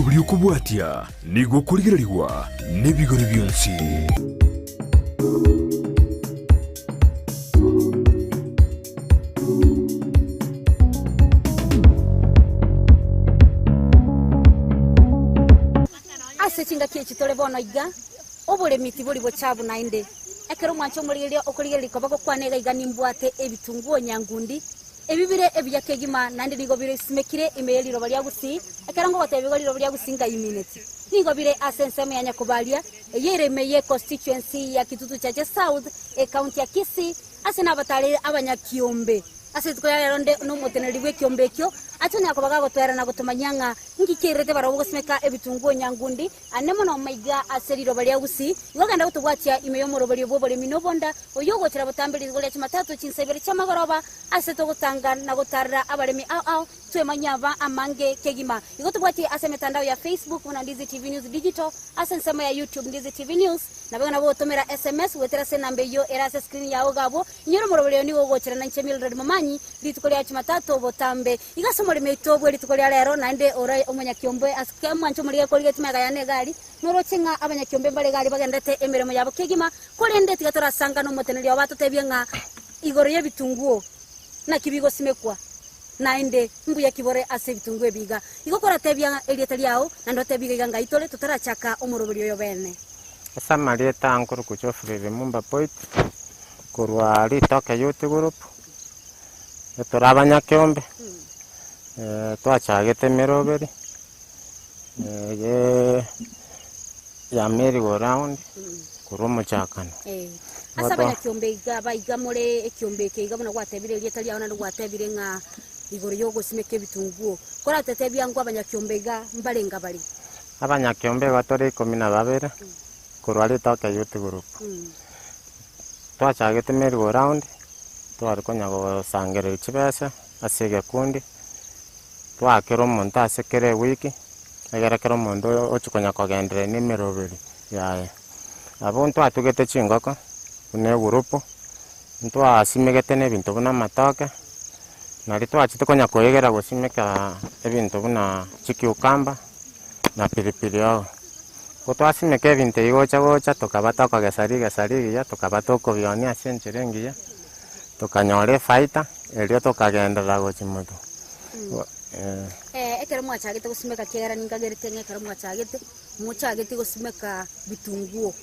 buri ukubwatia nigo kurigirirwa n'ibigori byonsi. Chinga kichi tole bono iga Oboremi tibuli bochabu nainde ekero mwancho murigerio okurigerio kobako kwanega iga nimbwate ebitunguo nyangundi ebibire ebyakegima nande nigo bire simekire imeyeli roba lya Gusii ekero ngo batebigori roba lya Gusii nga imineti nigo bire asenseme ya Nyakubalia eyeremeye constituency ya Kitutu Chache South county ya Kisii asena batale abanyakiombe asitiko ya ronde no moteneri bwe kiombekyo atone akobaga gotwera na gutumanyanga ngikirete barabugo simeka ebitunguo nyangundi anemo no maiga aseriro bali Gusii igaganda gutugwatia imeyo moro bali Oboremi nobonda oyogotera butambiri gole chimatatu chinsebere chamagoroba aseto gutanga na gutarra abaremi au twemanyava amange kegima igotugwatia asemetandao ya Facebook na Ndizi TV News Digital asensema ya YouTube Ndizi TV News na bana bo tomera SMS wetera senambe yo era screen ya ogabo nyoro moro bali ni ogotera na nchemil red mamanyi litukolya chimatatu botambe igasomole metobwe litukolya lero nande ora omunyakiombe askema nchomoliye kolye timega yane gari norochenga abanyakiombe bale gari bagendete emeremo yabo kegima kolende tigatora sanga no moteneli wabato tebyenga igoro yebitunguo na kibigo simekwa nainde mbuya kibore ase bitunguo biga igokora tebya elietali yao nando tebiga ganga itole tutarachaka omorobori yo bene Samarieta ankuru kuchofrere mumba point kurwa litoke yote group turabanyakembe twachagete meroberi ya merry go round kurumo chakana asabanya kiombe igaba igamore ekiombe ke igabona gwatebire lietali yao nando gwatebire nga igoro yogo simeke bitunguo kora tetebya ngo abanyakiombe ga mbalenga bali abanyakiombe gatore 12 kurwa litoke yote group twachagete merry go round twari konyago sangere chibesa asege kundi twakero omonto asekere wiki egerekero omonto ochikonya kogendere nimeroberi yaye abuntu atugete chingoko ne gurupo twasimegete nebintu buna matoke nari twachite konya koyegera gosimeka ebintu buna chikiukamba na pilipili yao twatwasimeka ebintu igocha tukabata kogesari ya tukabata okobionia sencherengiya tukanyore faita elio tukagendera gochimutu ekero mwachagete gosimeka kegera ningagerete ekero mwachagete gosimeka bitunguo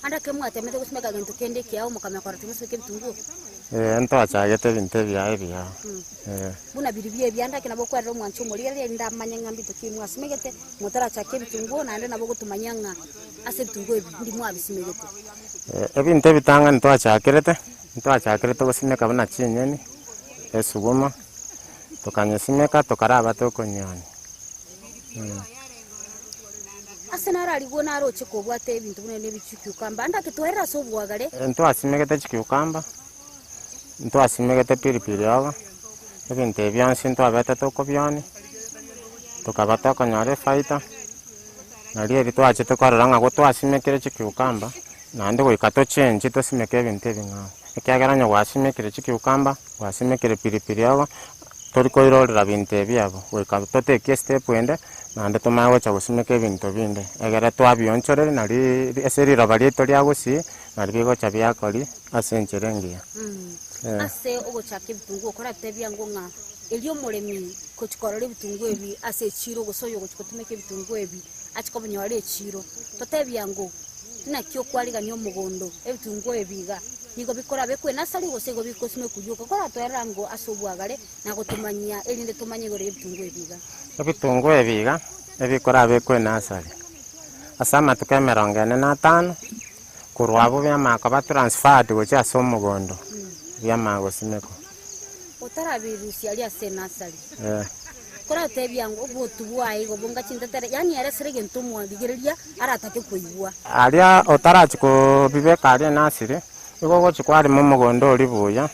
anda ke mwatemete gosimeka gento kende kiao mukamekora timuseke bitunguo ento achagete binte bya buna biribye byanda ke nabo kwarero mwancho muriere ndamanya ngambi tukimwa asimegete mutara chake bitunguo nande nabo gutumanyanga ase bitunguo ndi mwabisimegete ebinte bitanga nto achakirete gosimeka buna chinyeni esuguma tukanyesimeka tukaraba tokonyoni asenara aligona aroche kobwate ebintu bunene bichikyukamba anda ketwerera sobwagare ento asimegete chikyukamba ento asimegete pilipili yao ebintu ebyonsi ento abete tokobyoni tukabata konyore faita nalieri twache tukorora nga gutwasimekire chikyukamba nande goikato chenji tosimeke ebintu ebing'ao ekiageranya gwasimekire chikyukamba gwasimekire pilipili yao torikoirorera bintu ebyabo goika totekie step wende nande tomaye gocha gosimeka ebintu binde egere twabionchorere nari eseriroba rieto ria Gusii nari bigocha biakori ase encherengia ase ogochaka ebitunguo kora tebia ngonga elio moremi kochikorora ebitunguo ebi ase echiro gosoyo gochikotumeka ebitunguo ebi achikobonyore echiro totebia ngo nakio kwarigania omogondo ebitunguo ebiga nigo bikora bekwe nasari gosego bikosime kujuka kora twerango asobwagare na gutumanyia elinde tumanye gore ebitunguo ebiga ebikora bekwe nasari asama tukemerongene na 5 kurwabo byamako ba transferred gocha somogondo byamago simeko otarabirusi ali ase nasari kora tebia ngo botubwai go bonga chintetere yani ara serege ntumwa bigereria aratake kuigwa aria otarachi ko bibeka ari nasiri igogo chikwari momogondo oli buya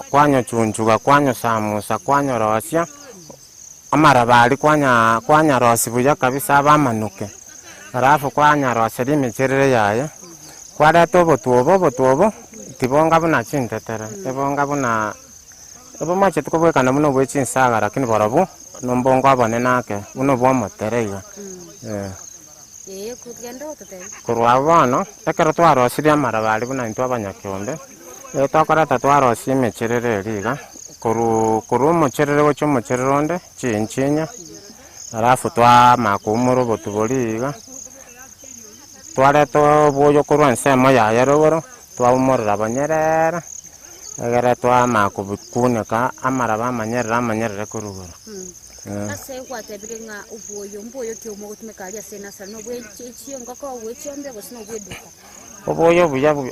kwanyo chunchuga kwanyo samusa kwanyo rosia amarabali kwanya rosi buya kabisa abamanuke arafu kwanya rosi limicherere yaye kwara botuobo tibonga buna chintetere ebonga buna ebo mache tukobwekana muno bwe chinsaga lakini barabu nombongo abone nake buno bwa moterega kugenda otete kurwa bono ekero twarosirie amarabari buna into abanyakiombe tokoreta twarosie emecherere eriga kuru omocherere gocha omocherere onde chinchinya alafu twamaka omorobotu boriga twareta oboyo korwa ensemo yaye rogoro twaumorera banyerere egere twamaka obikuneka amaraba amanyerere korugoro ase gwatebire ng'a oboyo kiomo gotumeka aria senasa no bwechio ngoko bwechiombe gose no bweduka oboyo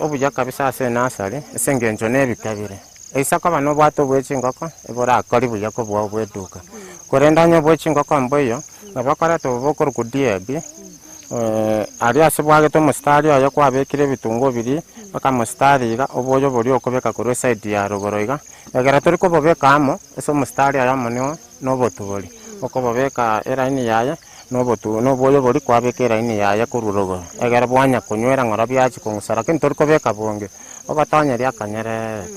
obuya kabisa ase enasari ase engencho nebikabire eisako bano bwate obwechi ngoko eborakori buya kobua obweduka korenda onye obwechi ngoko mboyo nabakoreta obokoruku diebi aria ase bwagete omostari oyo kwabekire ebitungu biri mpaka mostari iga oboyo bori okobeka korwa esaidi ya rogoro iga egera tori kobobeka amo ase omostari oyo amo nobotu bori okobobeka eraini yaye noboyo bori kwabeka eraini yaye korwa rogoro egera bwanya konywera ng'ora biachi kong'usa lakini tori kobeka bonge ogotonyeria akanyerere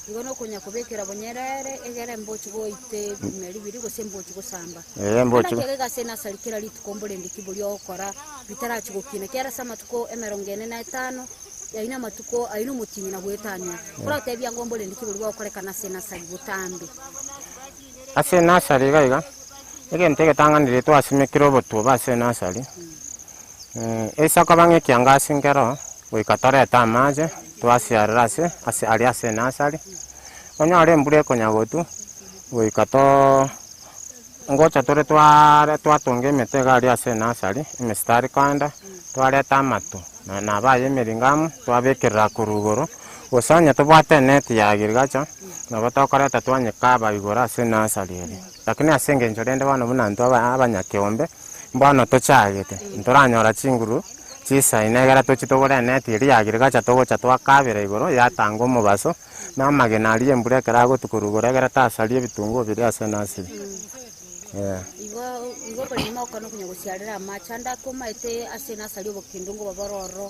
igo nokonya kobekera bonyerere egere mbochi goite bimeri biri gose mbochi gosamba mbochi gase nasari kera rituko mborendiki bori okora bitarachi gokina kera sama tuko 45 yaina matuko aino mutinyi na gwetania kora tebia ngombo rendiki bori okorekana se nasari botambe ase nasari gaiga egente getanganire twasimekire obotuba ase nasari esako bange kiangasi ngero goikatoreta amache twasiarera ase ari ase nasari onyore embura ekonyagotu goika ngocha tore twatunga emetega ari ase nasari emestari kanda twareta amatu nabaye emeringamo twabekerera korugoro gosanya tobwate eneti yagirigacha nabo tokoreta twanyeka abaigoro ase nasari eri lakini ase engencho rende bono buna nto abanyakiombe mbono tochagete ntoranyora chinguru chisaine egera tochi togora eneti eri yagirigacha togocha twakabera igoro yatanga omobaso namagena aria embura ekera agotukorugora egera tasaria ebitungu biri ase nasari igo korima okano kunya gosiarera amacha ndakomaete ase nasari obokindu ngo babororo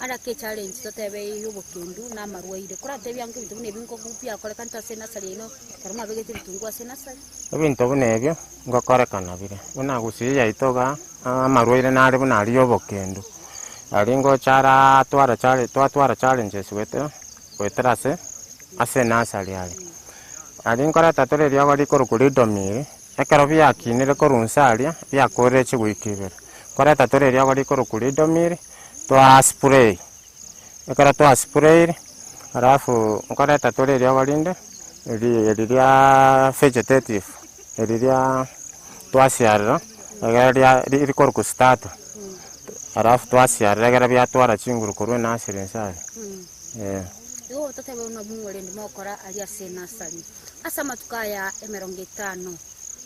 ara ke challenge totebe yobokindu na marwaire kuratebia ngo bintu bune binko kupia koreka ntase nasari ino karuma begete bitungu ase nasari ebinto bune ebyo ngokorekana bire buna Gusii yaitoga amarwaire nare buna ari obokindu ari ngochara twatwara challenges gwetera ase nasari ari nkoreta toreria gori korokuri domire ekero biakinire korunsaria biakorere chigwikibera koreta toreria gori korokuri domire twaspray ekero twaspray alafu nkoreta toreria gorinde eriria vegetative eriria twasiarera egera riri koroku start alafu twasiarera egera biatwara chinguru korwa nasari nsari igo totebe una bungore ndimokora ari ase nasari asa matukaya 50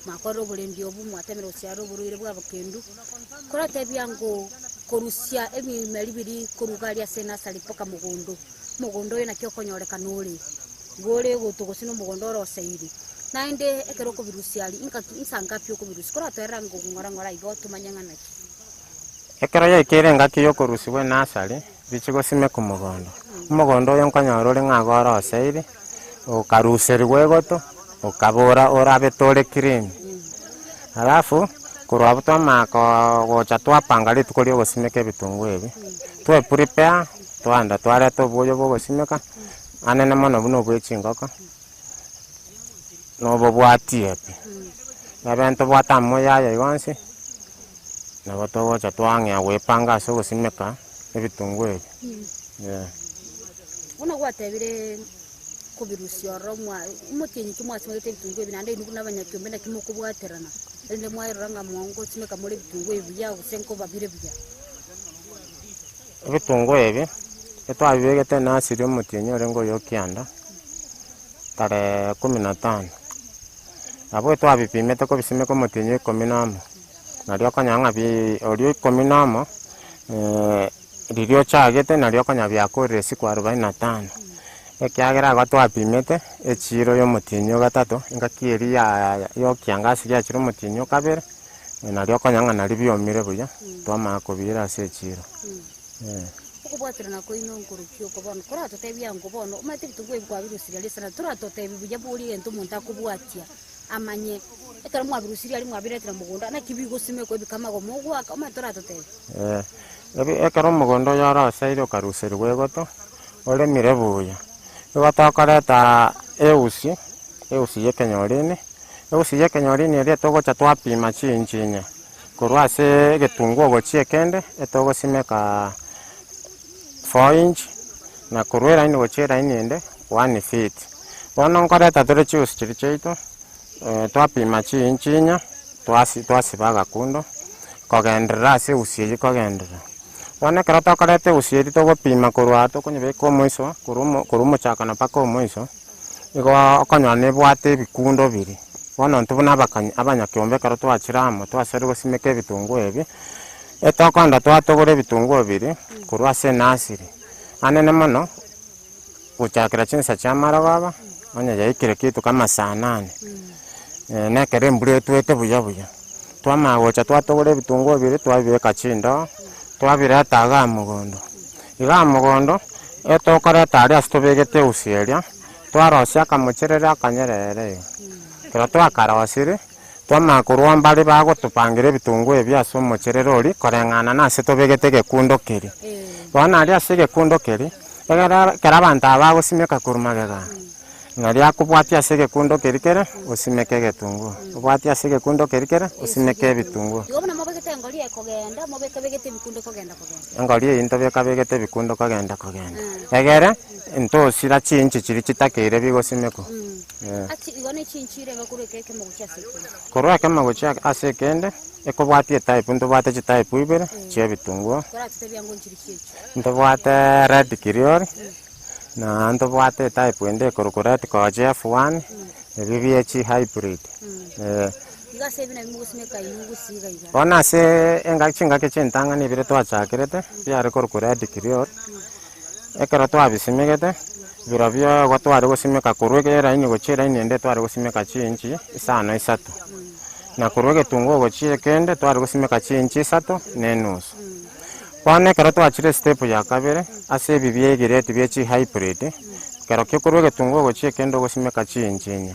makoro burendi obu mwatemero cyaro buruire bwa bakendu koratebia ngo korusia emimeri biri korugaria ase nasari poka mugondo yena kyo konyoreka nuri gore gutugusino mugondo roseiri nainde ekero ko virusiali insanga pyo ko virusi koratera ngo ngora igo tumanyangana ekero yekere ngaki yo korusiwe nasari bichigo sime ku mugondo yo nkonyorore ngagora oseiri okaruseri gwegoto okabora orabe tore clean alafu kurwa twamaka gocha twapanga rituko ryo gosimeka ebitungu ebi twe prepare twanda twareta oboyo bogosimeka anene mono buno bwechingoko nobo bwatie pi nabento bwatamo yaya igonsi nabo togocha twang'ea gwepanga ase gosimeka ebitungu ebi uno gwatebire ko virusi oromwa umutinyi kimwasi mwete bitungu ebinande nuko nabanyakiombe na kimoko bwaterana ende mwairanga mwango timeka muri bitungu ebiya usenko babire biya ebitungu ebi etwabibegete nasiri omutinyi orengo yokianda tare 15 abo twabipimete ko bisimeka omutinyi 11 nario konyanga bi orio 11 ririo chagete nario konya byakorire siku 45 ekiagera gwatwapimete echiro y'omutinyo gatatu ingakiri yo kiangasi ya chiro mutinyo kabere nario konyanga nari byomire buya twamaka kubira ase echiro okubwaterana koino nkorokio kobono koratotebia ngo bono umate bitungu ebwa virusi bya lesana turatotebi buya buri ento muntu akubwatia amanye ekero mwabirusiri ali mwabiretera mugunda na kibigo sime ko bikama go mugwa kama toratotebe ekero mugondo yara sairo karuseri wegoto ole mirebuya igotokoreta eusi yekenyorini ere togocha twapima chinchinya korwa ase getunguo gochie kende etogosimeka 4 inch na korwa eraini gochie eraini ende 1 feet bono nkoreta tore chiusi chiri chaito twapima chinchinya twasiba gakundo kogenderera ase eusi eyi kogenderera bono ekero tokoreta eusi eri togopima korwa tokonyebeka omoiso korwa omochakana paka omoiso igo okonywa nebwate ebikundo biri bono ntubuna abanyakiombe ekero twachire amo twasere gosimeka ebitunguo ebi etokonda twatogora ebitunguo biri korwa ase nasiri anene mono gochakera chinsa chia marogoba onye yaikire kitu kama saa 8 nekere embura etwete buya twamanya gocha twatogora ebitunguo biri twabibeka chindo twabireta iga mugondo etokoreta aria ase tobegete eusi eria twarosia akamocherere akanyerere kero twakarosire twamanya korwa mbare bagotupangira ebitunguo ebi ase omocherere ori koreng'ana na ase tobegete gekundo keri bono aria ase gekundo keri ekero abanto aba bagosimeka korwa magega ng'ari akobwatia ase gekundo keri kere osimeke egetunguo obwatia ase gekundo keri kere osimeke ebitunguo engori eyi ntobeka begete ebikundo kogenda egere ntosira chinchi chiri chitakeire bigosimeko korwa ekemagochi ase ekende ekobwatia etype ntobwate chitype ibere chia ebitunguo ntobwate red kiriori na ntobwate etype ende ekorokoreti koje F1 ebi biechi hybrid bona ase engaki chintang'ani ibire twachakirete biare korokoreti kiriori ekero twabisimegete biro biogo tware gosimeka korwa eraini gochia eraini ende tware gosimeka chinchi 3 na korwa egetunguo gochia ekende tware gosimeka chinchi 3.5 bono ekero twachire step ya kabere ase ebi biegireti biechi hybrid kero kio korwa egetunguo gochia ekende ogosimeka chinchi 4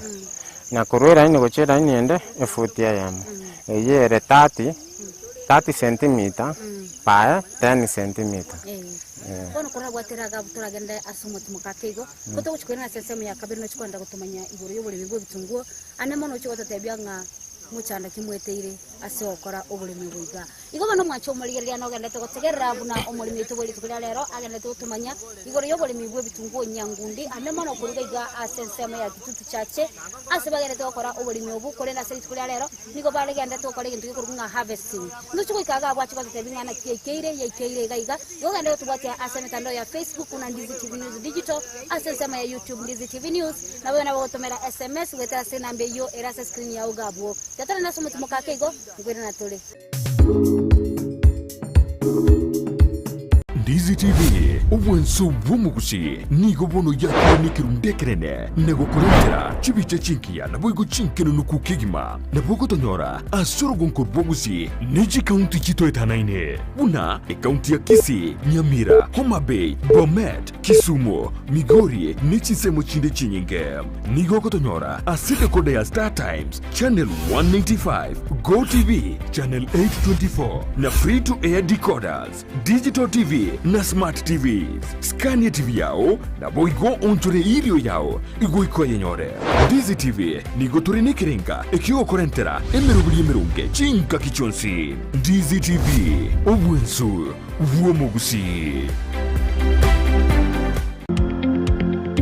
na korwa eraini gochia eraini ende efuti eyemo eyere 30 cm by 10 cm bono korwa gwateraga turagenda asumoti mukakeigo gotogochikwena sesemu ya kabiri no chikwenda gutumanya iguru y'oburimi bw'ebitunguo ane mono chigototebia ng'a muchanda kimweteire ase okora oburimi bwiga igo bono mwacho omurigeria no gende togotegerera buna omurimi tubuli tukira lero agende tutumanya iguru y'oburimi bw'ebitunguo nyangundi ane mono kuruga iga ase sesemu ya tutu chache ase bagende tokora oburimi obu kore na seri tukira lero nigo bale gende tokora igintu gikuruga ng'a harvesting nuchuko ikaga bwachi gototebia ng'ana yaikeire iga igo gende tubwatia ase mitandao ya Facebook na Ndizi TV News Digital ase sesemu ya YouTube Ndizi TV News na wewe na wotomera SMS wetera se nambe yo era se screen ya ugabo tatara naso mutumo kakeigo ngwere na tole Ndizi TV obwenso bw'omugusi nigo bono yakonikerundekerene negokorentera chibiche chinkia nabwo chinkeno nukukigima nabwo gotonyora asoro gonko bwogusi neji county chito etanaine buna county ya Kisii, Nyamira, Homa Bay, Bomet, Kisumu, Migori nechisemo chinde chinyinge nigo gotonyora asite kode ya Star Times channel 195 Go TV channel 824 na free to air decoders digital TV na smart TVs skania TV yao na boigo ontore irio yao igo ikoyenyore Ndizi TV nigo turinikiringa ekio korentera emerunge chinka kichonsi Ndizi TV obwensu bw'omugusi.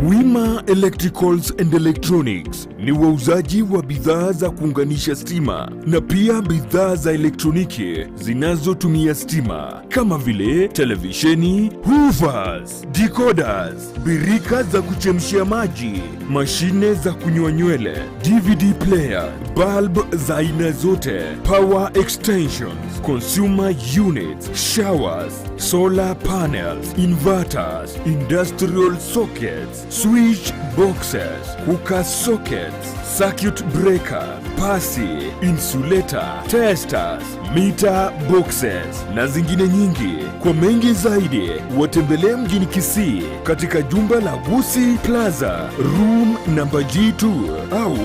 Wima Electricals and Electronics ni wauzaji wa bidhaa za kuunganisha stima na pia bidhaa za elektroniki zinazotumia stima kama vile televisheni, hoovers, decoders, birika za kuchemshia maji, mashine za kunyoa nywele, DVD player, bulb za aina zote, power extensions, consumer units, showers, solar panels, inverters, industrial sockets, switch boxes, cooker sockets, circuit breaker, pasi, insulator, testers, meter boxes na zingine nyingi. Kwa mengi zaidi, watembelee mjini Kisii katika jumba la Gusii Plaza, room namba G2 au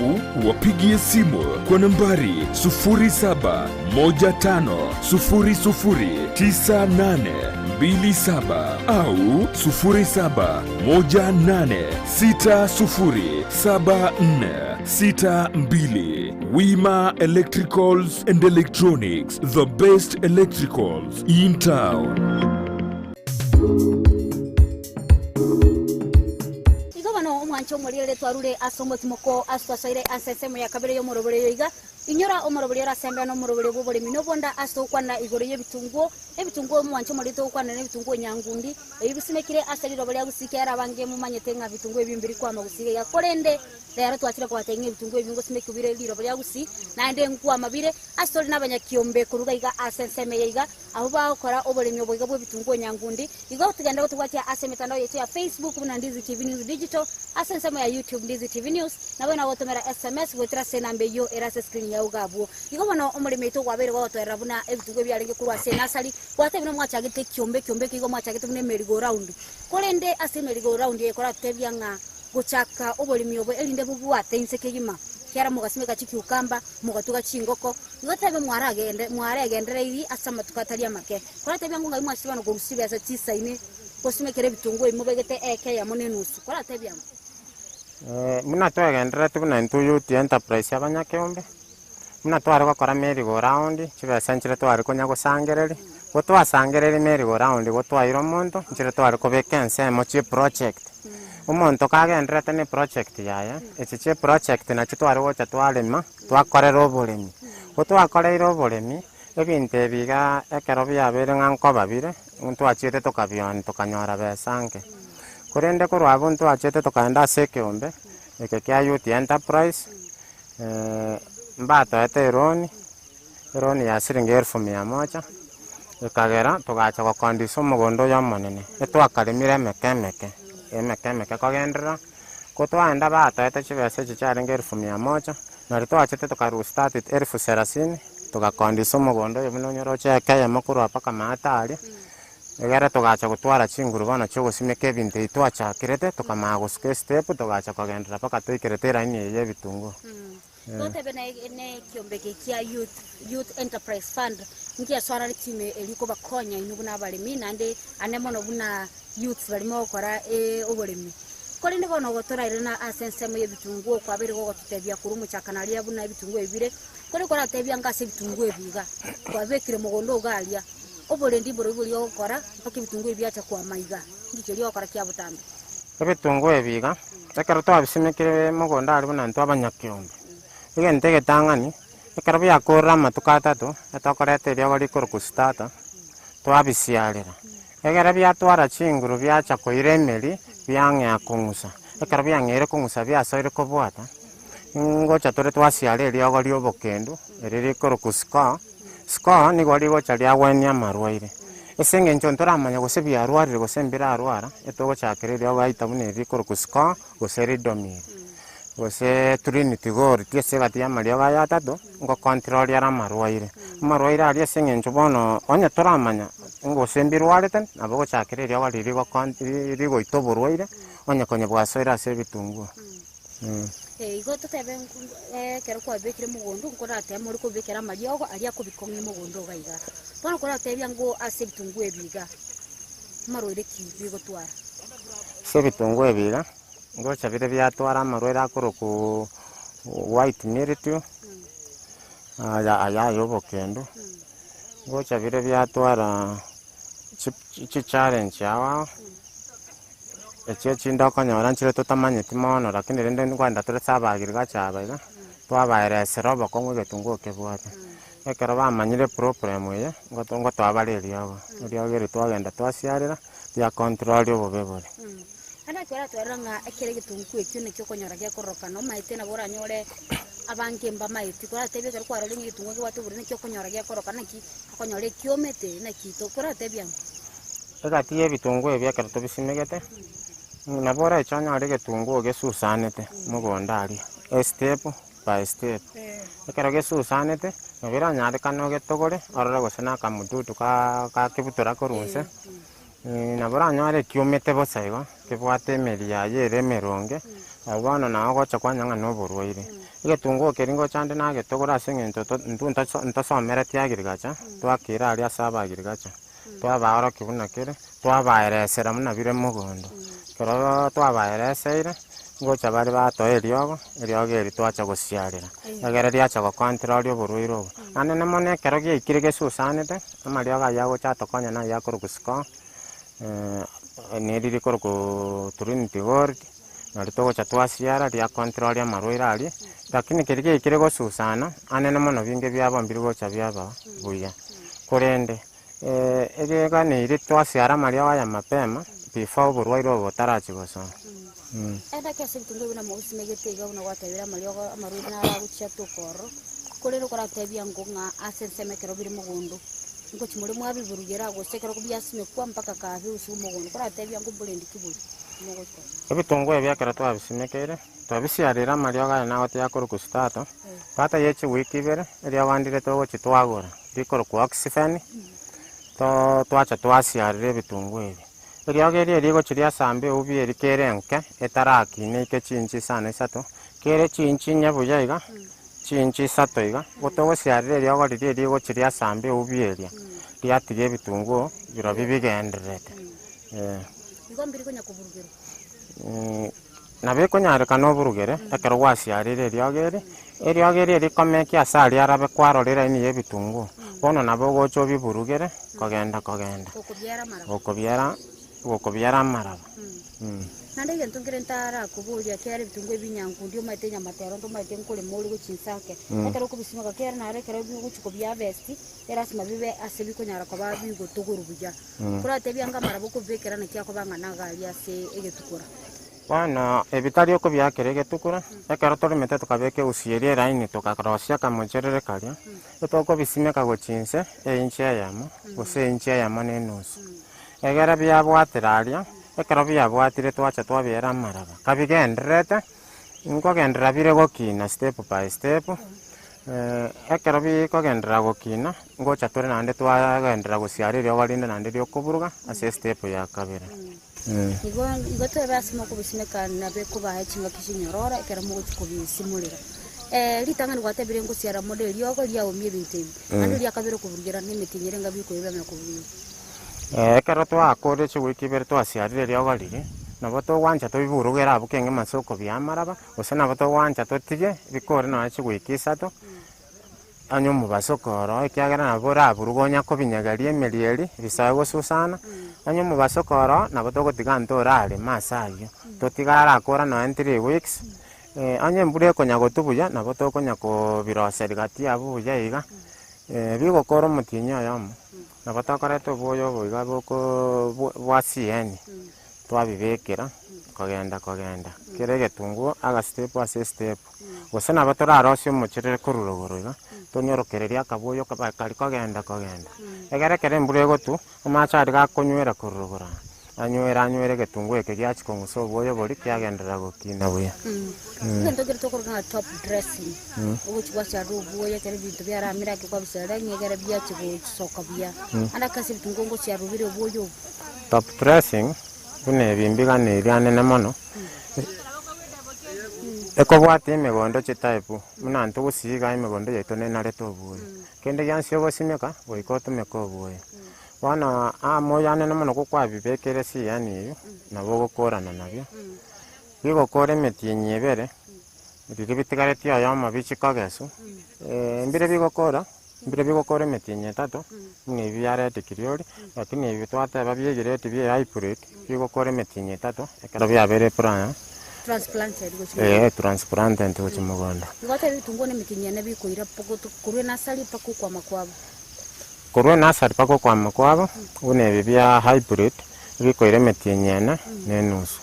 wapigie simu kwa nambari 0715009827 au 0718607462. Wima Electricals and Electronics, the best electricals in town. Mwancho mulire twarure asomo timoko aswasaire ansesemo ya kabere yo morobore yoiga inyora omorobore ra sembe no morobore bobore minobonda asto kwana igore yebitungo ebitungo mwancho mulito kwana ne bitungo nyangundi ebisimekire asali robore yagusikera bange mumanyete nga bitungo ebimbiri kwa magusige ya korende rero twatira kwa tenge bitungo ebingo simekubire robore yagusi na ende nkwa mabire astori nabanya kiombe kuruga iga asenseme yiga aho bakora Oboremi oboiga bwo bitungo nyangundi igo tugenda gutwatia asemetandao yetu ya Facebook na Ndizi TV News Digital asensema ya YouTube Ndizi TV News na wena wotomera SMS gwetira senambe yo erase screen ya ugabo igo bono Omoremi to gwabere gwotwera buna ebitungo byarenge kurwa senasali gwate bino mwachagite kiombe kigo mwachagite bune merry-go round kolende ase merry-go round ekora tebya nga guchaka Oboremi obo elinde bubwate insekegima kiara mugasimeka chikiukamba mugatuka chingoko ngotebe mwaragendere iri asama tukatalia make kora tebya ngo ngayimwa shibano go rusibe asa tisaine kosimekere bitungo imubegete eke ya monenusu kora tebya muna twagendera tubuna into youth enterprise abanyakeombe muna twari gukora merry-go round chibesenchire twari konya gusangereri gotwasangereri merry-go round gotwaira omonto nchire twari kubeka ensemo chi project omonto kagendera tene project yaya echiche project na chitwari gocha twalema twakorera Oboremi gotwakoreira Oboremi ebintu ebiga ekero byabere nganko babire ntwachete tokabion tokanyora besange korende korwa buntu twachete tokaenda sekeombe eke kya youth enterprise mbato eteroni ya shilingi 1,100 ekagera tugacha gukondisa omugondo ya monene etwakarimire emekemeke kagendera kotwaenda bataete chibese chicharenge 1,100 na twachete tukaru start 30,000 tukakondisa omugondo yo bino nyoro cheke mukuru apaka matari egera tugacha gutwara chinguru bana cyo gusimeka ebintu itwachakirete tukamagusuke step tugacha kugendera paka twikirete line ye bitungo Gotebe ne kiombe kia youth enterprise fund ngia swara time eliko bakonya inubuna Oboremi nande anemono buna youth barimo gukora Oboremi kore ndi bono gotora irena asensemo ye bitungo kwa bere go tutebya kuru muchakanalia buna bitungo ebire kore kora tebya ngase bitungo ebiga kwa bekire mugondo galia Oboremi boro buri gukora paka bitungo ebyacha kwa maiga ngikeri gukora kya butambe ebitungo ebiga ekero twabisimekire mugondo ali buna ntwabanyakiombe igente getangani ekero byakora matuka atatu etokorete bya bari kurukustata twabisiarira egera byatwara chinguru byacha koiremeri byang'ea kungusa ekero byang'ere kungusa byasoire kobwata ngocha tore twasiarira riogo riobokendo eriri kurukuska ska nigo rigocha riagwenia marwaire esenge nchontoramanya gose byarwarire gose mbira arwara etogochakire riogo aita bune rikurukuska gose ridomire gose Trinity gori tiese gatia mario ga yatatu ngo control ya marwaire ari esenge nchobono onya toramanya ngo sembirwareten abo gochakire riogo rigo itoborwaire onya konye bwasoira ase bitungo igo tutebe kero kwa bekire mugondo nkora ate muri ko bekera mariogo ari akubikomwe mugondo gaiga tono kora tebya ngo ase bitungo ebiga marwaire kibigo twara se bitungo ebiga ngocha bire byatwara amarwera akuruku white mildew aya yobokendo ngocha bire byatwara chi challenge yawa eche chinda kanyora nchire tutamanye timono lakini rende ngwanda tore sabagirga chabaiga twabaire serobo komwe getungo kebwata ekero bamanyire problem ye ngotongo twabareriago riogere twagenda twasiarira ya control obobebore ana kwera twaranga ekere gitungu ekyo nekyo konyora gya koroka no maite na bora nyore abange mba maite kora tebye kero kwara ringi gitungu gwa tubure nekyo konyora gya koroka naki konyore kiomete naki to kora tebya ega tie bitungu ebya kero tobisimegete na bora echanya ari gitungu gesusanete mugonda ari step by step ekero gesusanete nabira nyarikano getogore orore gosena kamututu ka kibutura korunse nabura nyare kiumete bosaigo kibwate emeri yaye ere emeronge abono nago gocha kwanyanga noborwaire egetunguo keringo chande nagetogora ase eng'ento ntosomereti agirigacha twakira aria ase abagirigacha twabaora kibuna kere twabaeresera muna bire mogondo kero twabaereseire ngocha bari batoa eriogo eri twacha gosiarera egere riacha gokontrolia oborwaire obo anene mono ekero giaikire gesusanete amariogo aya gocha atokonya na aya korogusiko neriri korogo Trinity Gold nari togocha twasiara ria control amarwaire aria lakini keri giaikire gosusana anene mono binge biabombire gocha biaba buya korende egeganeire twasiara amariogo aya mapema before oborwaire obo botarachi gosona enda kiasi bitungu bina mogusime geteiga una gwatebera amariogo amarwaire naraguchia tokoro korero koratebia ngonga asensemekero biri mogondo ngo chimuri mwabi burugera gosekero kubyasime kwa mpaka kahe usu mogondo koratebia ngo bulendi kiburi mogoto ebitungu ebyakera twabisimekere twabisiarira amariogo aya nagote yakoro kustato pata yechi wiki ibere eria wandire togochi twagora rikoro ku oxyfen twacha twasiarira ebitungu ebi eriogo eria rigochiria sambe ubi eri kere enke etarakine ike chinchi sana isato kere chinchi nyabuya iga chinchi isato iga gotogosiarira eriogo riria rigochiria sambe ubi eria riatiga ebitungu biro bibigenderete igombiri konya kuburugero nabikonyareka noburugere ekero gwasiarire eriogo eri rikomekia ase aria arabe kwarorera ini ya ebitungu bono nabo gocha obiburugere kogenda gokobiara amaraba nande egento nkere ntara kuburia kere ebitungu ebinyangundi omaete nyamatero ntomaete nkorema ori gochinsake ekero okobisimeka kere nare ekero bigochiko bia besti erasima bibe ase bikonyara koba bigotogoro buya koratebia nga amaraba okobekera naki akobang'ana gari ase egetukura bono ebitari okobiakera egetukura ekero torimete tukabeka egusieri eraini tukakorosia kamocherere karia etokobisimeka gochinse einchi eyamo gose einchi eyamo na enusu egere biabwatera aria ekero biabwatire twacha twabiera amaraba kabigenderete nkogendera bire gokina step by step ekero bikogendera gokina ngocha tore nande twagendera gosiara eriogo rinde nande riokoburuga ase step ya kabere igo twebasima okubisimeka nabe kubaha echinga kisinyorora ekero mogochi kobisimurera ritang'ani gwatebire ngosiara modo eriogo riaumia ebinto ebi ande riakabire okuburugera nemetinyere nga bikoebamia kuburuga ekero twakore echigwiki ibere twasiarire eriogo riri nabo togwancha tobiburugera abwo kenge masoko biamaraba gose nabo togwancha totige bikore nonya chigwiki isato onye omubasokoro ekiagera nabo oraburuga onya kobinyegeria emeri eri bisae gosusana onye omubasokoro nabo togotiga ntorarema ase aywo totigara akora nonya 3 weeks onye embura ekonya gotubuya nabo tokonya kobiroseria gati abo buya iga bigokora omotinyi oyomo nabo tokoreta obuoyo obo iga bwa CN twabibekera kogenda kere egetunguo aga step ase step gose nabo torarosia omocherere korurogoro iga tonyorokereria akabuoyo kari kogenda egere kere embura egotu amache ari gakonywera korurogora anywere egetunguo eke giachi kong'usa obuoyo bori kiagenderera gokina buya egento kere tokoroga top dressing ogochi gwasiarira obuoyo ekero ebinto biaramera ake kwabisarera ng'egere biachi gosoka buya ande akase ebitunguo ngosiarira bire obuoyo obo top dressing buna ebimbiganeirie anene mono ekobwata emegondo chitaipu muna ntogosiga emegondo yaito nenarete obuoyo kende giansi ogosimeka goika otomeka obuoyo bono amoyo anene mono gokwabibekere CN eyo nabo ogokorana nabio bigokora emetinyi ebere riri bitigaretie oyomo bichikogesu mbire bigokora emetinyi etato muna ebi biaretikiri ori lakini ebi twateba biegireti bia hybrid bigokora emetinyi etato ekero biabere praya transplanted gochi mogondo igota ebitunguo nemetinyi ene bikoira korwa enasari paka okwama kwabo korwa enasari paka okwama kwabo buna ebi bia hybrid bikoire emetinyi ene na enusu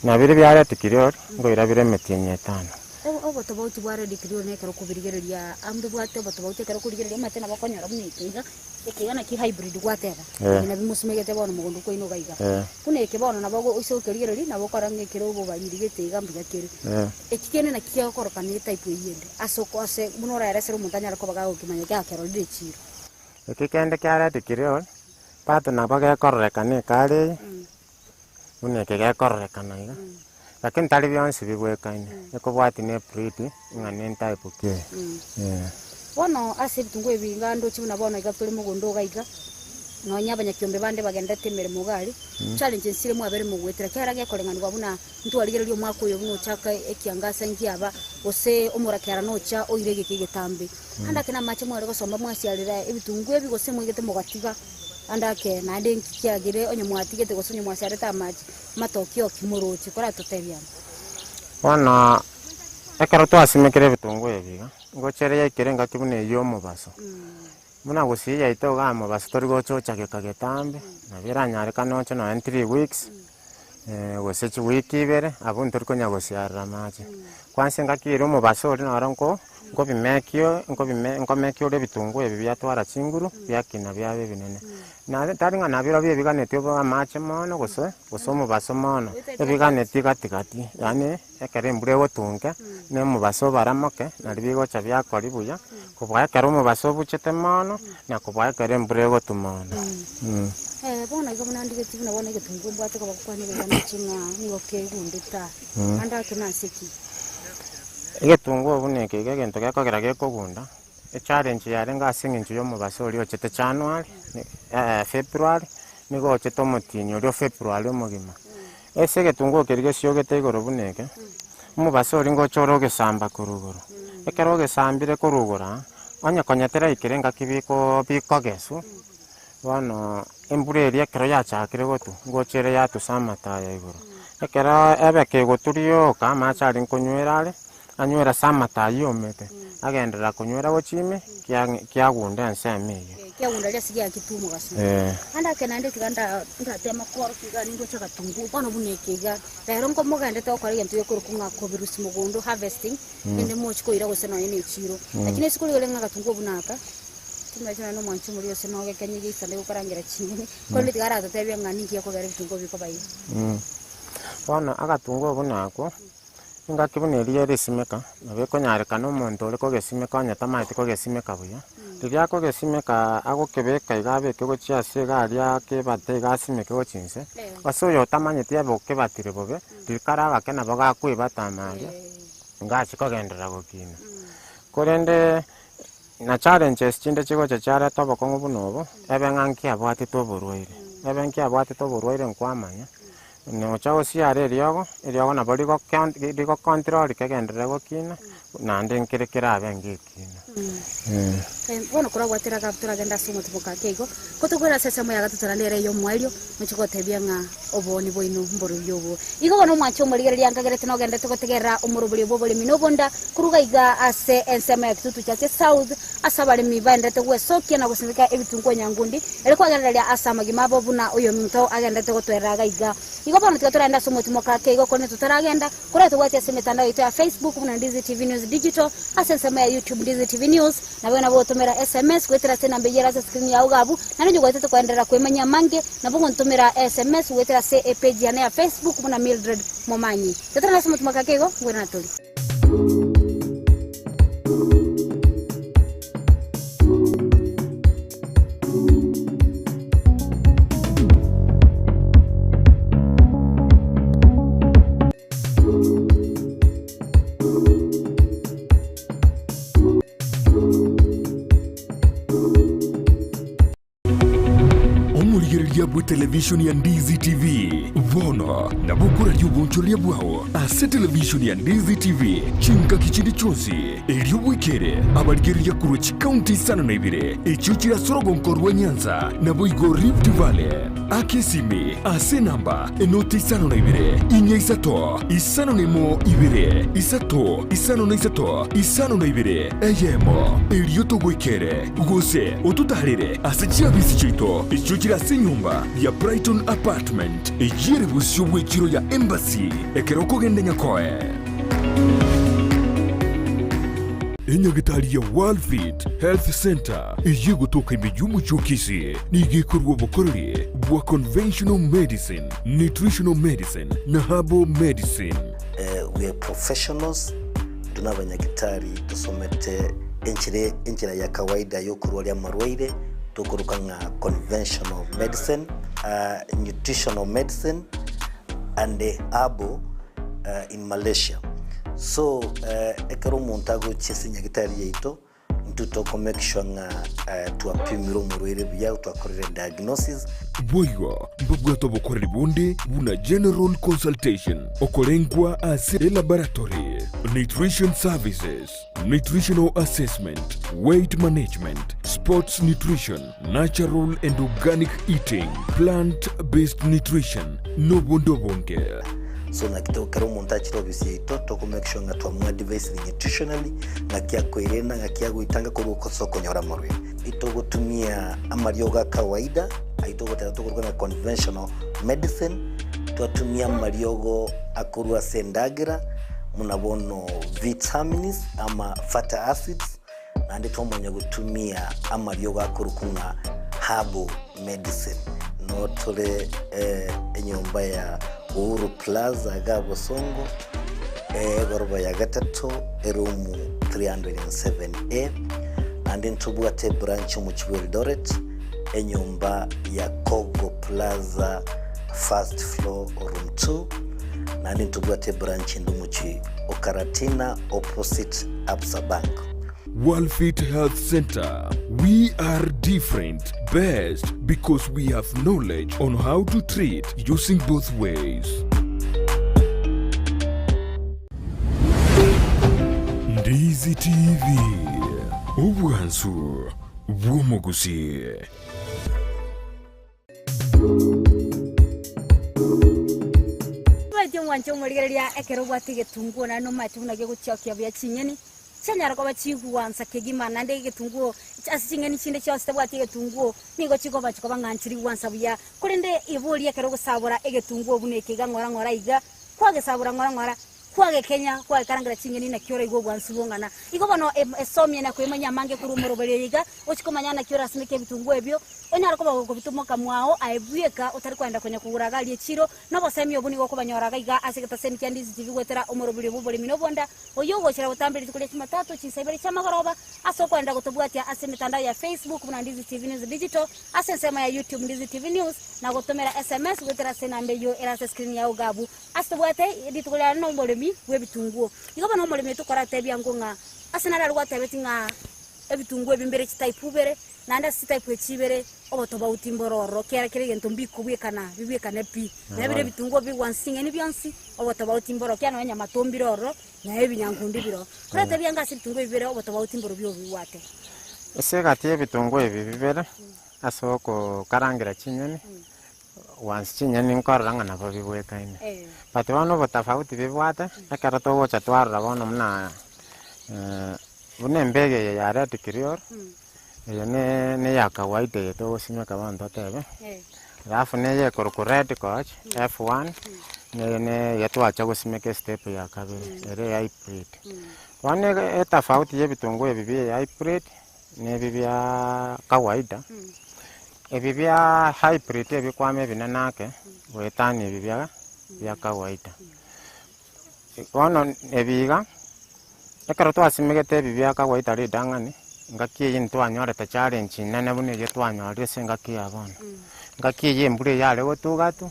na bire biaretikiri ori ngoira bire emetinyi etano botobauti bware dikrio ne kero kubirigereria ambe bwate botobauti kero kurigereria matena bakonyora bunikiga ekigana ki hybrid gwatera na bimusumegete bono mugundu ko ino gaiga kuneke bono nabo iso kerigereri nabo korange kero bo baririgete igambiga kere ekikene na kiyo korokane type yende asoko ase munora yaresero muntanya ko baga ukimanya kya kero direchiro ekikende kyara dikrio pato nabo gekorekane kare uneke gekorekana iga lakini tali byonse bibwekane ekobwati ne pretty ngane type ke bono ase bitungo ebinga ndo chibuna bono igaturi mugundo gaiga no nyabanya kiombe bande bagenda temere mugari challenge nsire mu abere mugwetera kera gekorenganirwa buna ntu arigererio mwako yo buno chaka ekiangasa ngiaba ose omurakera no cha oirege kigetambe andake na mache mwere gosomba mwasiarira ebitungo ebi gose mwigete mugatiga andake na denki kiagire onye mwatigete gosonye mwasiarita amaji matokio kimurochi kora totebiana wana ekero twasimekere bitungo ebiga ngochere yakirenga kibune yo mubaso muna Gusii yaito ga mubaso tori gochocha gekagetambe na biranyareka nocho no 3 weeks wesechi wiki ibere abuntu tori konya gosiarra mache kwanse ngakire mubaso ori naronko ngomekio le bitungo ebi byatwara chinguru byakina byabe binene na taringa nabiro byebiganetio ba mache mono goso mubaso mono ebiganeti gatigati yani ekere mbure gotunga ne mubaso baramoke na bigocha byakori buya kubwa ekere mubaso buchete mono na kubwa ekere mbure gotumono bona igomana ndigeti bina bona igetungo mbwate ko bakwane bana chinga nigo kegundita anda kina seki igetungo buneke gegento gekogera gekogunda challenge yare ngasinga inju yo mubaso ori ochete January February nigo ochete omotinyo ori February omogima ese getungo kerige siogete igoro buneke mubaso ori ngochoro gesamba kurugoro ekero gesambire kurugora onya konyetera ikirenga kibiko bikogesu bono embure ekero yachakire gotu ngochere yatusama taya igoro ekero ebeke goturio kama chari nkonywera anywera samata yomete agendera kunywera gochime kyagunda nsemeyo kyagunda lya sigia kitumo gaso anda kenande tiganda ndatema kwaro kigani ngocha gatungu bono bunekega rero ngo mogande to kwari gento yo kurukunga ko virusi mugondo harvesting ende mochi ko ira gosena yene chiro lakini sikuri ole nga gatungu bunaka timachana no mwanchi muri yose no gekanyige isande gukarangira chingene ko litigara tatebya ngani kiyo ko gare bitungo biko bayi bono agatungu bunako ngakibuneriye risimeka nabeko nyareka no muntu uri ko gesimeka onyata maite ko gesimeka buya riria ko gesimeka agokebeka igabeke gochiase garia kebate gasimeke gochinse basoyo tamanyete aboke batire bobe rikara gakena baga kwibatamaria ngachi ko gendera gokina korende na challenges chinde chigo chara toboko ngubunobo ebenganki abwati to borwaire nkwamanya no chao siare riogo na boligo digo control kegendere gokina na ndenkerekera abengekina bono kora gwatera kaptura genda sumo tumoka keigo kotugora sesa moya gatutara ndere yo mwalio muchiko tebia nga oboni boino mboro yobo igo bono mwacho muri ria ngagerete no genda tukotegera umurubuli bobole minobonda kuruga iga ase ensema ya kitutu cha south asabale mibanda tegwe sokia na gusindika ebitungo nyangundi ere kwa genda asama gimabo buna uyo minto agenda tegotwera iga igo bono tukatura nda sumo tumoka keigo kone tutaragenda kura tugwati ase mitandao ya Facebook na Ndizi TV News Digital ase ensema ya YouTube Ndizi TV News na bwana botomera SMS kwetera se namba yera screen ya ugabu na njo gwatete kwendera kwemanya mange na bongo ntomera SMS wetera se page ya Facebook na Mildred Momanyi tetera nasema tumakakego ngwena natoli television ya Ndizi TV vono na bukura ry'ubuncholia bwao ase television ya Ndizi TV chinka kichindi chonsi elio wikere abarigeri ya Kurochi County sana na ibire echuchira sorogo nkorwa Nyanza na boigo Rift Valley akesimi ase namba enoti sana na ibire inya isato isano nemo ibire isato isano na isato isano na ibire eyemo elio to wikere gose otutarire ase chiabisi chito echuchira se nyumba ya Brighton Apartment ejire busyo wekiro ya Embassy ekeroko gende nyakoe enyagitari ya World Fit Health Center iyi gutuka imijyumu cy'Kisii nigikorwa bukorere bwa conventional medicine, nutritional medicine na herbal medicine. We are professionals, tunabanyagitari tusomete enchira ya kawaida yo kurwalia marwaire tukuruka nga conventional medicine, nutritional medicine and herbal in Malaysia. So ekero montago chesinya gitari yeito ntutoko make sure nga tuapimiro murwere bya twakorera diagnosis boyo mbugwato bokorera bundi buna general consultation okorengwa as a laboratory, nutrition services, nutritional assessment, weight management, sports nutrition, natural and organic eating, plant-based nutrition no bondo bonge. So na kitoko kero montachi obisi to make sure nga twamwa device nutritionally nga kya kwerena nga kya guitanga ko soko nyora morwe ito gutumia amaryoga kawaida aito gutatu na conventional medicine twatumia amaryogo akurwa sendagira munabono vitamins ama fatty acids nande twomonya gutumia amaryoga akurukunga herbal medicine no tole enyomba ya Uhuru Plaza Gabo Songo goroba ya gatatu erumu 307A and then tubwate branch mu Eldoret enyumba ya Kogo Plaza first floor room 2 and then tubwate branch ndumuchi Okaratina opposite Absa Bank. World Fit Health Center. We are different, best because we have knowledge on how to treat using both ways. Ndizi TV. Ubwansu bw'Gusii. Wajyo mwancho murigeria ekero bwatige tunguo na no matuna ge gucyokia bya chinyeni. Chanyara kwa bachihu wansa kegima nande getunguo asingeni chinde cyose bwatige tunguo nigo chiko bachiko banganchiri wansa buya kurinde iburi ekero gusabura egetunguo buneke gangora ngora iga kwage sabura ngora ngora kwage Kenya kwa karangira chingeni na kyora igo bwansu bongana igo bano esomye na kwemanya mange kurumuro berega ochikomanya na kyora sineke bitunguo ebyo enyara ko bago bitumoka mwao aebuyeka utari kwenda kwenye kuguraga ali chiro no bosemi obuni go kubanyoraga iga asigata seni kandi Ndizi gwetera umurubiri bubuli minobonda oyogo chira utambiri tukule chimatatu chinsebere chamagoroba aso kwenda gutubwatia ase mitandao ya Facebook na Ndizi TV News Digital asensema ya YouTube Ndizi TV News na gutumira SMS gwetera sena mbeyo era screen ya ugabu asitubwate ditukule no Oboremi webitunguo igo bano Oboremi tukora tebya ngonga asenara rwatebetinga ebitunguo bimbere type ubere nanda type echibere obotoba utimbororo kera gento mbikubwekana bibwekana pi na bire bitunguo biwansinga ni byansi obotoba utimboro kyano nya matombiroro na ebinyangundi biro kurate byanga situnguo bibere obotoba utimboro byo biwate ese gati ebitunguo bibere asoko karangira chinyeni wansi chinyeni nkoranga nabo bibwekaine but wano botafauti bibwate akara to gocha twarra bono mna bunembege ya red kirior iyo ne ya kawaida yeto simeka bantu tebe alafu ne ye red coach F1 ne yeto acha gusimeka step ya kabiri ere hybrid wane etafauti ye bitunguo ebibi ya hybrid ne bibya kawaida ebibya hybrid ebikwame binanake wetani ebibya ya kawaida wano ebiga ekaro twasimegete ebibya kawaida ridangani ngakie yintu anyoreta challenge nene bune je twanyorire sengakia abana ngakie yembure yale gotugatu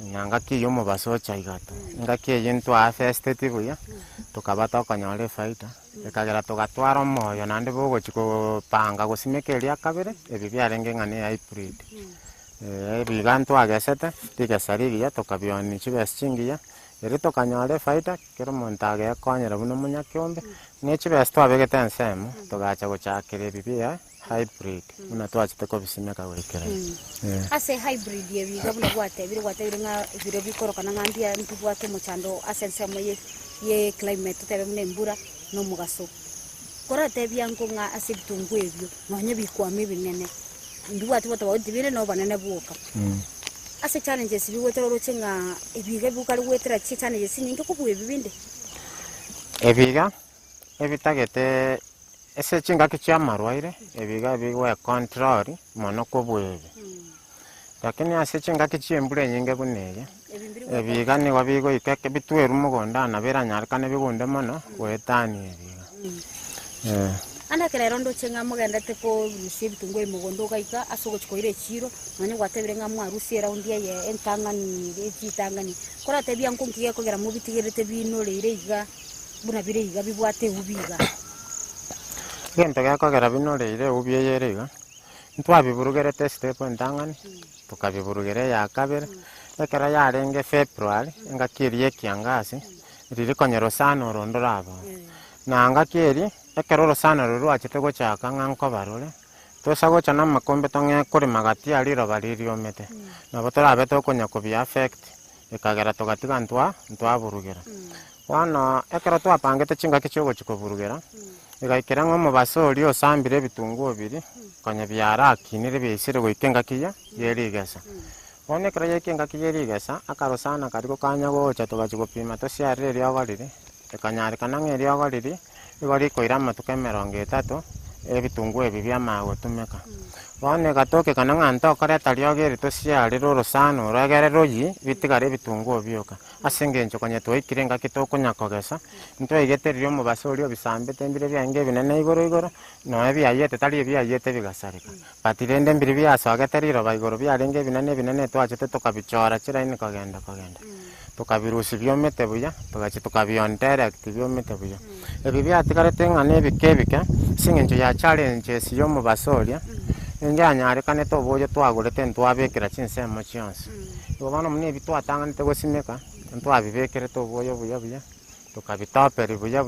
ngakie yomo basocha igatu ngakie yintu afestetivu ya tukabata kanyore faida ekagera tugatwara moyo nande bogo chiko panga gusimekeria kabere ebibya renge ngane hybrid ebigantu agesete tigesariria tukabioni chibeshingiya erito kanyore faida kero montage yakonyera buno munyakyombe nechibes twabegete ensemo tugacha guchakire bibia hybrid una twachite ko bisimeka wekera ase hybrid yebiga buno bwate biringa biro bikoro kana ngandia ntubwate muchando ase ensemo ye climate tebe munembura no mugaso korate byango nga ase bitungu ebyo nonye bikwame binene ndiwati boto dibire no banene buoka ase challenges biwetero ruchenga ebiga bukali wetera challenges ninge kubwe bibinde ebiga ebitagete ese chingaki chia marwaire ebiga biwe control mono kobwebe lakini ase chingaki chiembure nyinge buneye ebiga ni wabigo ikeke bitweru mugonda na bera nyarkane bigunde mono wetani ebiga anda kerero ndo chenga mugendete ko receive tungwe mugondo gaika asogo chikoire chiro nanye gwatebire nga mwarusi around ye entangani echitangani kora tebia nkunkiye kogera mubitigirete bino leire iga buna bire iga bibwate ubiga gento gakogera bino leire ubieyere iga ntwabiburugerete step entangani tukabiburugere ya kabere ekera yarenge February ngakirie kiangasi riri konyero sana orondorabo nanga keri ekeroro sana ruru achite gochaka nganko barore tosa gocha na makombe tonge kuri magati ali robariri omete nabo torabe tokonya kubi affect ekagera togatiga ntwa burugera wana ekero twapangete chinga kichogo chikoburugera igaikera ngo mubasori osambire bitungu bibiri konya byara kinire bisire goikenga kiya yerigesa one kera yekenga kiyerigesa akaro sana kariko kanya gocha togachigopima tosiarire ryagorire ekanyari kanange ryagorire igori koirama tukemero 3 ebitungu ebi byamago tumeka bone gatoke kana nganta okoreta ryogere tosiari roro sana uragere royi bitigare bitungu byoka asengencho konye toikirenga kitokunya kogesa ntwe igeterio mu basori obisambe tembire byange binene igoro no ebyayete tali ebyayete bigasarika patirende mbiri byasogeteriro baigoro byarenge binene twachete tokabichora chiraine kogenda tukabirusi byomete buya tugachi tukabiondirect byomete buya ebi byatigarete ngane ebikebike singencho ya challenges yo mu basoria njanyare kane toboye twagurete ntwabekera chinsemo chionse ibona mune bitwatanganite gosimeka ntwabibekere toboye buya tukabitaperi buya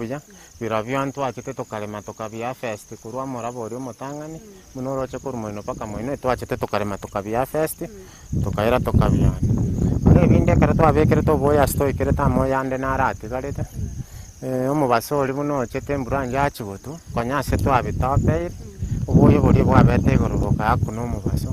birabyo ntwachite tukarema tukabia fest kurwa morabori omotangani munoroche kurumino paka moino twachite tukarema tukabia fest tukaira tukabiana ebinde kare twabekere toboya stoikere tamo yande narati garete omubasori buno chete mburanje achigotu konyase twabitaperi ubuye buri bwabete igoroboka akuno mubaso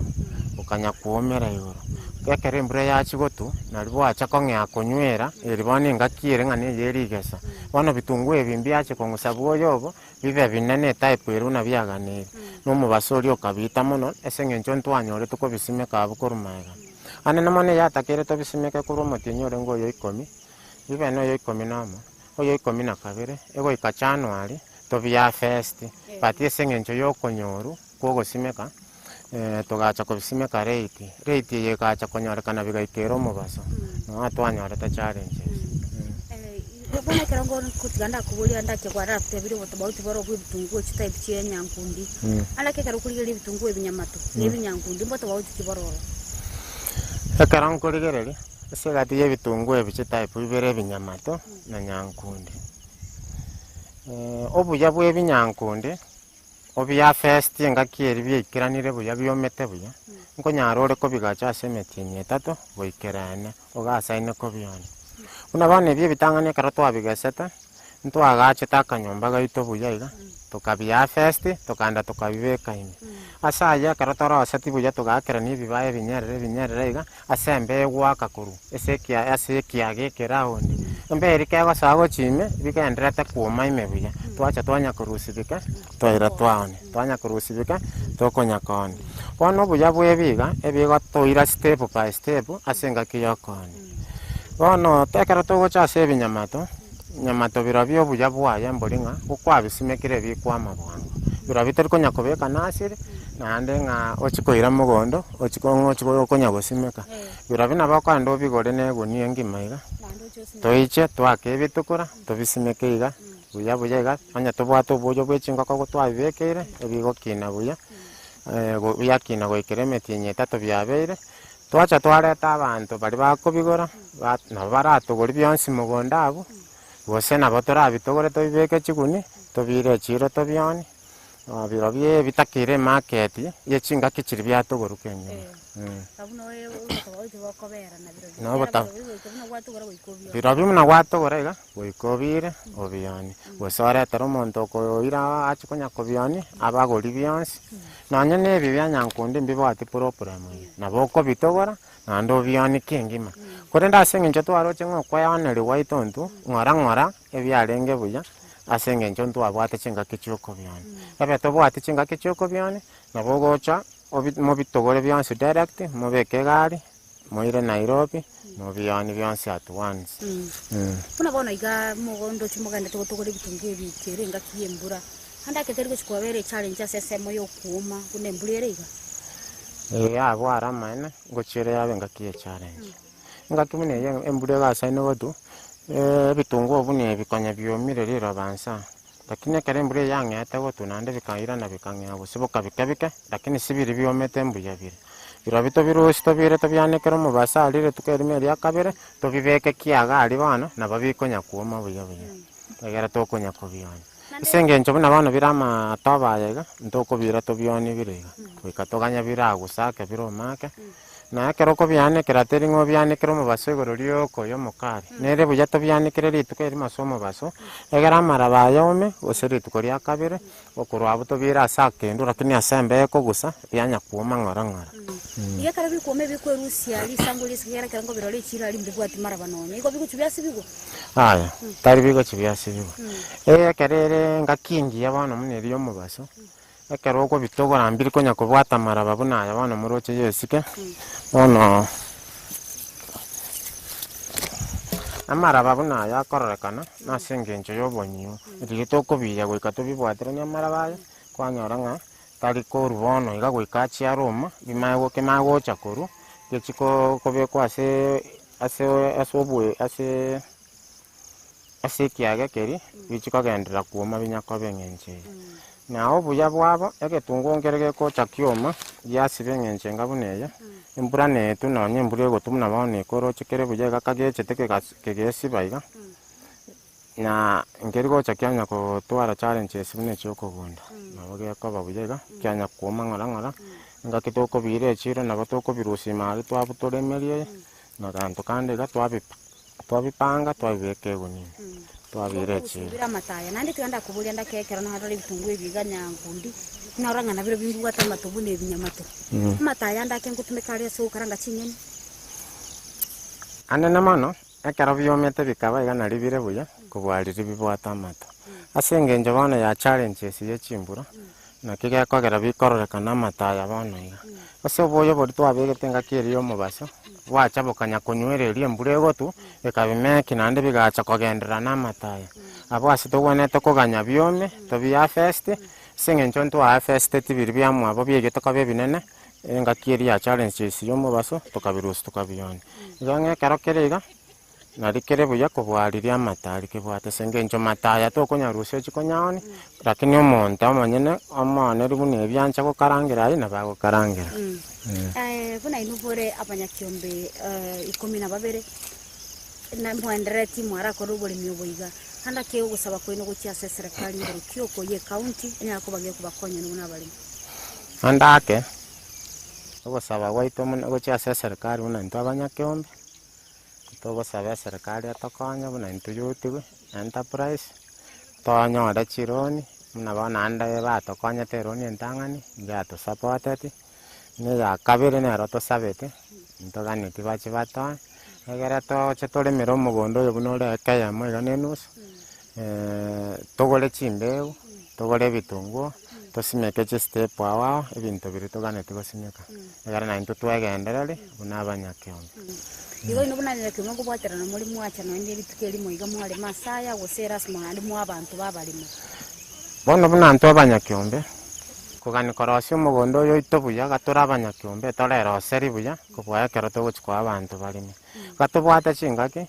ukanya kuomera igoro kekere mbure yachigotu nalibwo acha kongea kunywera eribone ngakire ngane yerigesa bano bitungu ebimbi ache kongusabuo yobo bibe binene type eruna byaganire no mubasori okabita mono esengencho ntwanyore tukobisimeka abukorumaga ane namone yatakere tobisimeka kuru motinyore ngo yo 10 bibe no yo 10 namo oyo 12 ego ikachanuari tobia fest pati esengencho yo konyoru kogosimeka togacha kobisimeka rate ye gacha konyorekana bigaikero mubaso no atwanyoreta challenges Bwana kerongo kutiganda kubulia ndake kwa rafte biri botabauti baro bwitungu chita bichiye nyankundi ala ke karukuligeri bitungu ebinyamato nebinyankundi botabauti kibororo akarango kuligereri segati ye bitungu ebichita ibere ebinyamato na nyankundi obuya bwe ebinyankundi obya fest ngakieri byekiranire buya byomete buya ngo nyarore ko bigacha semeti 3 boikerane ogasaine ko byone una bane bye bitangane karato abigaseta ntwagache takanyomba gaito buya iga tukabya fest tukanda tukabibeka ine asaya karatoro asati buya tugakera ni bibaye binyerere iga asembe gwaka kuru esekia gekeraoni mbere kego sago chime bikenderete kuoma ime buya twacha twanya kurusibika twaira twanya kurusibika tokonya koni bono buya bwebiga ebiga toira step by step asenga kiyokoni bono tekera togocha sebinyamato nyamato birabyo buya bwaya mbolinga ukwabisimekire bikwama bwangu birabitari konya kobeka nasire nande nga ochikoira mugondo ochiko konya gosimeka birabina bakando bigore nego niengi maiga toiche twake bitukura tobisimeke iga buya iga anya tobwato boyo bwechinga ko twabekere ebigo kina buya buya kina goikeremeti 3 byabere twacha twareta abantu bari bakobigora na baratugori byonsi mugonda abo bose nabo torabitogore tobibeke chiguni tobire chiro tobyoni birabye bitakire market yechinga kichiri byatogoro kenye no bota birabye muna gwatogora iga goikobire obyoni gosore tero monto ko ira achikonya kobyoni abagori byonsi nanye nebi byanyankundi mbibwati problem na boko bitogora nando byoni kingima korenda sengencho twaroche ngokwa yanere waitontu ngora ebyarenge buya ase eng'encho ntwabwate chingaki chioko bione ebe tobwate chingaki chioko bione nabo gocha mobitogore bionsi direct mobeke egari moire Nairobi mobioni bionsi at once. Kuna bono iga mogondo chimogende togotogore bitungu ebikere engaki embura handa keteri gochikwabere challenge asesemo yokuuma kuna embura ere iga abwara amaene ngochere yabe engaki ye challenge engaki buna eye embura egasaine gotu ebitungu obuna ebikonya biomire rirobansa lakini ekero embura eyang'ete gotu naende bikairana bikang'ea gosiboka bike lakini sibiri biomete embuya bire biro bitobirusi tobire tobianekera omobasa arire tukerima eria kabere tobibeke kiaga ari bono nabo bikonya kuoma buya egera tokonya kobioni ase eng'encho buna bono bire amatoba aya iga ntokobira tobioni bire iga goika toganya biragusake biromake na ekero okobianekera teri ng'a obianekera omobaso igoro rioko ya omokari nere buya tobianekere rituko erimo ase omobaso egera amaraba aya ome gose rituko ria kabere okorwa abwo tobire ase akendo lakini ase embe ekogusa bianya kuoma ng'ora iga kara bikuome bikwerusia risango risigera kerango birore chira rimbe bwati maraba nonye igo biguchi byasibigo aya tari bigochi byasibigo ekerere ngakingi ya bono muna eri omobaso ekero okobitogorambiri konya kobwata maraba buna aya bono moroche yesike bono amaraba buna aya akororekana nase eng'encho ya obonyimu eri tokobiya goika tobibwaterania amaraba aya kwanyora ng'a tari koru bono iga goika chiaroma bimagocha koru gechikobekwa ase ekiaga keri bichikogenderera kuoma binyakoba eng'encho eye nao obuya bwabo egetungu nkere gekocha kioma giasiba eng'encho enga buna eye embura neetu nonya embura egotu buna bono ekoroche kere buya iga kagechete kegesiba iga na nkeri gocha kianya kotwara challenges buna echiokogunda nabo gekoba buya iga kianya kuoma ng'ora engaki tokobira echiro nabo tokobirusia imari twabutoremerie na ganto kande iga twabipanga twabibeka egunini twabire echiro bira mataya nandi twenda kuburia ndakekera no harore bitungu ebiga nyangundi norang'ana biro bingwata matubu ne binyamato mataya ndake ngutumeka ari ase ukaranga chinyeni anene mono ekero biomete bikaba iga nari bire buya kobwariri bibwata amato ase eng'encho bono ya challenges ya chimbura naki gekogera bikororekana amataya bono iga ase oboyo bori twabegete engaki eri omobaso bwacha bokanya konywereria embura egotu ekabimeki naende bigacha kogenderera na amataya abo ase togwenete koganya biome tobiafeste ase eng'encho ntwaafesteti biri biamwa abo biegete koba ebinene engaki eri ya challenges ya omobaso tokabirusi tokabioni igo ng'ekero kere iga nari kere buya kobwariria amatari kebwate ase eng'encho mataya tokonyarusia chikonyaoni lakini omonto omonyene omoneri buna ebiancha gokarangira ayi nabagokarangira buna inu bore abanyakiombe 12 na mwendereti mwarakora oboremi oboiga handa ke ogosaba koino gochia ase serikali ngoro kioko ye county enyakobagie kubakonya nuna abaremi andake ogosaba gwaito gochia ase serikali buna into abanyakiombe togosaba serikali atokonya buna into yotigwe enterprise tonyore chironi buna bono ande batokonyete eroni entang'ani yatosupporteti niga kabere nero tosabete ntoganeti bachi batoe egere toche toremera omogondo oyo buna ore eka yamo iga na enusu togore chimbegu togore ebitunguo tosimeke chistep awao ebinto biri toganeti gosimeka egere nainto twegendereri buna abanyakiombe igo ino buna nyakiombe ngobwaterana muri mwacha noende rituko erimo iga mware masaya gose erasimo naende mwa abantu babarimo bono buna nto abanyakiombe kogani korosia omogondo oyo oito buya gatore abanyakiombe toreroseri buya kobua ekero togochikoa abanto barime gatobwate chingaki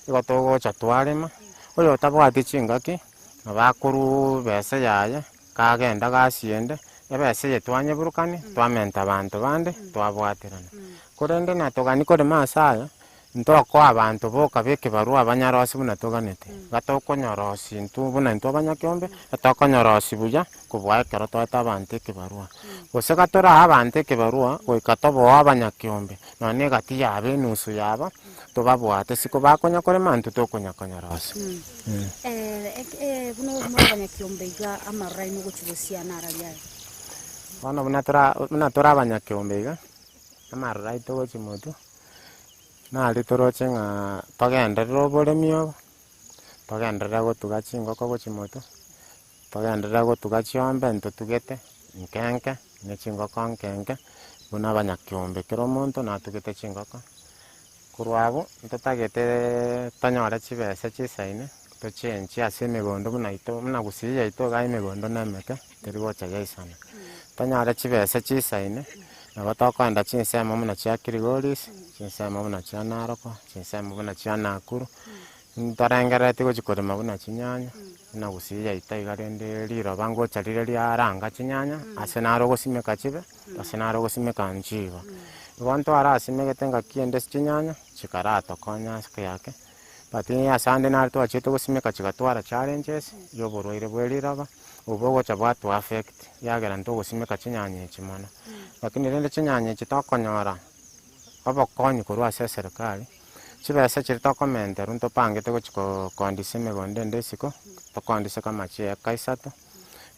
igo togocha twarema oyo otabwati chingaki nabakorwa besa yaye kagenda gasiende ebesa eye twanyeburukani twamenta abanto bande twabwaterana korende natogani korema ase aya ntokoa abanto boka bekebarua abanyarosi buna toganete gatokonyorosi intu buna into abanyakiombe etokonyorosi buya kobua ekero toeta abanto ekebarua gose gatoraa abanto ekebarua goika toboa abanyakiombe nonye egati yaba enusu yaba tobabwate siko bakonya korema intu tokonya konyorosi buna omora abanyakiombe iga amarora ino gochigosia nara riaye bono buna tora abanyakiombe iga amarora ito gochimotu nari toroche ng'a togenderera oboremi obo togenderera gotuga chingoko gochi moto togenderera gotuga chiombe ntotugete nkenke ne chingoko nkenke buna abanyakiombe kero omonto natugete chingoko korwa abo ntotagete tonyore chibesa chisaine tochenchi ase emegondo buna ito buna Gusii yaito iga emegondo nemeke teri gocha yaisana tonyore chibesa chisaine nabo tokoenda chinsemo buna chia Kirigoris chinsemo buna chia Naroko chinsemo buna chia Nakuru ntorengereti gochi korema buna chinyanya buna Gusii yaito iga rende riroba ngocha rire riaranga chinyanya ase naro gosimeka chibe ase naro gosimeka nchigo igo ntwara asimegete ngaki ende chinyanya chikaratokonya ase yake but asande nari twachete gosimeka chigatwara challenges yoborwaire bwa riroba obo gocha bwatu affect yagera ntogosimeka chinyanya echi mono lakini rende chinyanya echi tokonyora obokonyi korwa ase serikali chibesa chiri tokomenteru ntopangete gochi kondisia emegondo ende isiko tokondisia kama chieka isato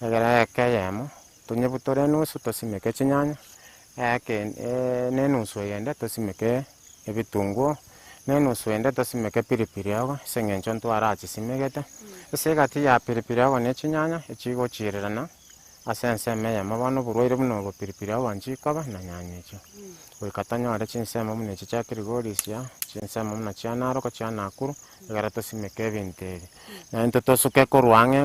egera eke eyemo tonyebutore enusu tosimeke chinyanya eke nenusu eyende tosimeke ebitunguo nenusu ende tosimeke piripiri ogo ase eng'encho ntwara achisimegete ase egati ya piripiri ogo na echinyanya echigochirerana ase ensemo eyemo bono oborwaire buna obo piripiri ogo nchikoba na nyanya echio goika tonyore chinsemo buna echi chia Kirigoris chinsemo buna chia Naroko chia Nakuru egera tosimeke ebinto ebi naende tosuke korwa ang'e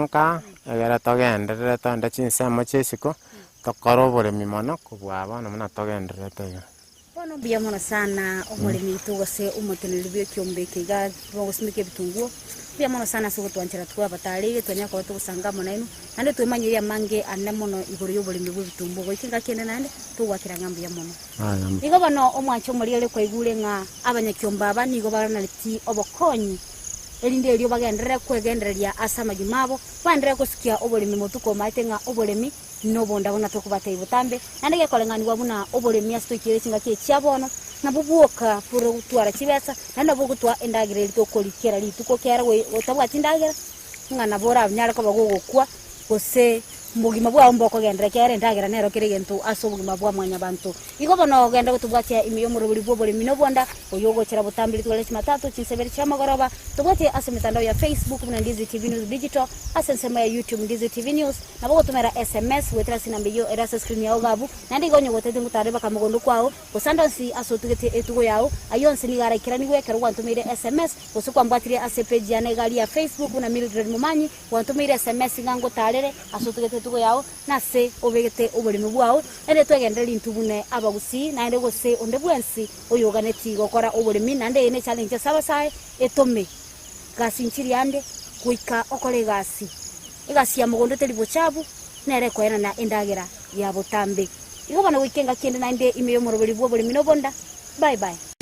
egera togenderere tonde chinsemo chia isiko tokore oboremi mono kobua bono buna togendererete iga. Bono bia mono sana omoremi tugose omoteneri bwa ekiombe kiga bogosimeka ebitunguo bia mono sana ase gotwanchera twabatarire twanyakora togosanga monaino naende twemanyeria mange ane mono igoro ya oboremi bwa ebitunguo goikinga kende naende togwakera ng'ambu ya mono igo bono omwancho omoriere kwaigure ng'a abanyakiombe aba nigo baranareti obokonyi erinde erio bagenderere kwegendereria ase amagima abo baenderere gosikia oboremi motuko maete ng'a oboremi nobonda bona tokobatei botambe naende gekoreng'aniwa buna oboremi ase toikere chingaki echia bono nabo bwoka pure gotwara chibesa naende nabo gotwa endagera eri tokorikera rituko kera gotabwati endagera ng'a nabo oranyare koba gogokwa gose mugima bwao mbokogendera kera endagera nero kere gento ase obogima bwa mwanya bantu igo bono genda gotubwatia imiyo morobori bwa oboremi nobonda oyo gochera botambiri twale chimatatu chinseberi chia magoroba tubwatie ase mitandao ya Facebook buna Ndizi TV News Digital ase nsemo ya YouTube Ndizi TV News nabo gotumera SMS wetera sinambe yo erase screen yao gabu nandi gonyo gotete ngutareba kamugondo kwao gosandonsi aso tugete etugo yao ayonsi ni gara ikirani wekero gwantumire SMS gosukwa mbwatire ase page ya negali ya Facebook buna Mildred Mumanyi gwantumire SMS ngango tarere aso tugete tugo yao nase obegete oboremi bwao ende twegendera intubune abagusii naende gose onde bwensi oyoganeti gokora oboremi nande ene challenge sabasae etome gasi nchiri ande kuika okore gasi egasi ya mugondo teri bochabu nere kwena na endagera ya botambe igo bana wikenga kende naende imeyo moroberi bwo oboremi nobonda bye bye.